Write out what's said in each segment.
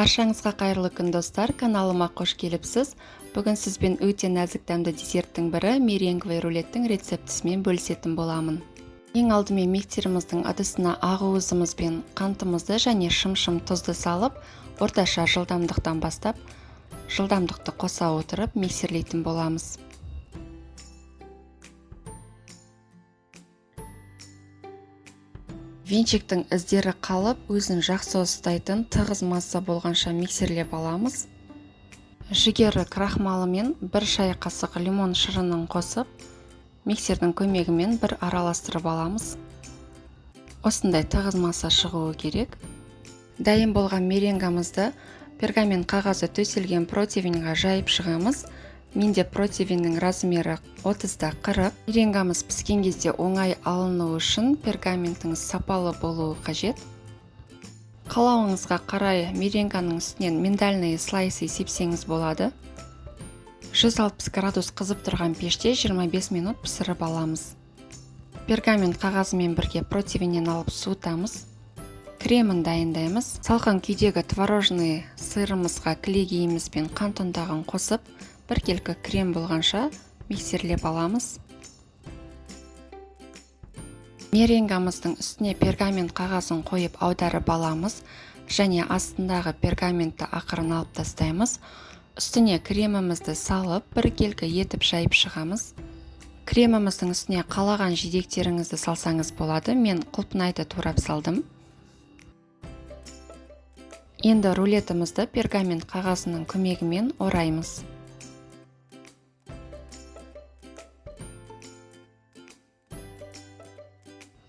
Баршаңызға қайырлы күн достар, каналыма қош келіпсіз. Бүгін сізбен өте нәзік дәмді десерттің бірі меренговый рулеттің рецептісімен бөлісетін боламын. Ең алдымен миксеріміздің ыдысына ақуызымызбен қантымызды және шым-шым тұзды салып, орташа жылдамдықтан бастап, жылдамдықты қоса отырып миксерлейтін боламыз. Венчиктің іздері қалып, өзін жақсы ұстайтын тығыз масса болғанша миксерлеп аламыз. Жүгері крахмалы мен 1 шай қасық лимон шырынын қосып, миксердің көмегімен бір араластырып аламыз. Осындай тығыз масса шығуы керек. Дайын болған меренгамызды пергамент қағазы төселген противеньға жайып шығамыз. Менде противеньнің размері 30-да 40. Меренгамыз піскен кезде оңай алыну үшін пергаменттің сапалы болуы қажет. Қалауыңызға қарай меренганың үстінен миндальный слайсы сепсеңіз болады. 160 градус қызып тұрған пеште 25 минут пісіріп аламыз. Пергамент қағазымен бірге противеньнен алып суытамыз. Кремін дайындаймыз. Салқын күйдегі творожный сырымызға кілегейіміз бен қант ұнтағын қосып, біркелкі крем болғанша миксерлеп аламыз. Меренгамыздың үстіне пергамент қағазын қойып аударып аламыз және астындағы пергаментті ақырын алып тастаймыз. Үстіне кремімізді салып, біркелкі етіп жайып шығамыз. Креміміздің үстіне қалаған жидектеріңізді салсаңыз болады. Мен құлпынайды турап салдым. Енді рулетімізді пергамент қағазының көмегімен ораймыз.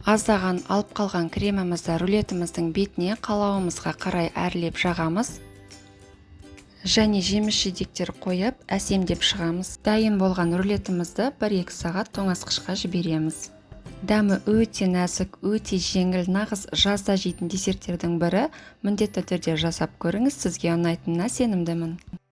Аздаған алып қалған кремімізді рулетіміздің бетіне қалауымызға қарай әрлеп жағамыз және жеміс жидектер қойып әсемдеп шығамыз. Дайын болған рулетімізді 1-2 сағат тоңазытқышқа жібереміз. Дәмі өте нәзік, өте жеңіл, нағыз жазда жейтін десерттердің бірі. Міндетті түрде жасап көріңіз, сізге ұнайтынына сенімдімін.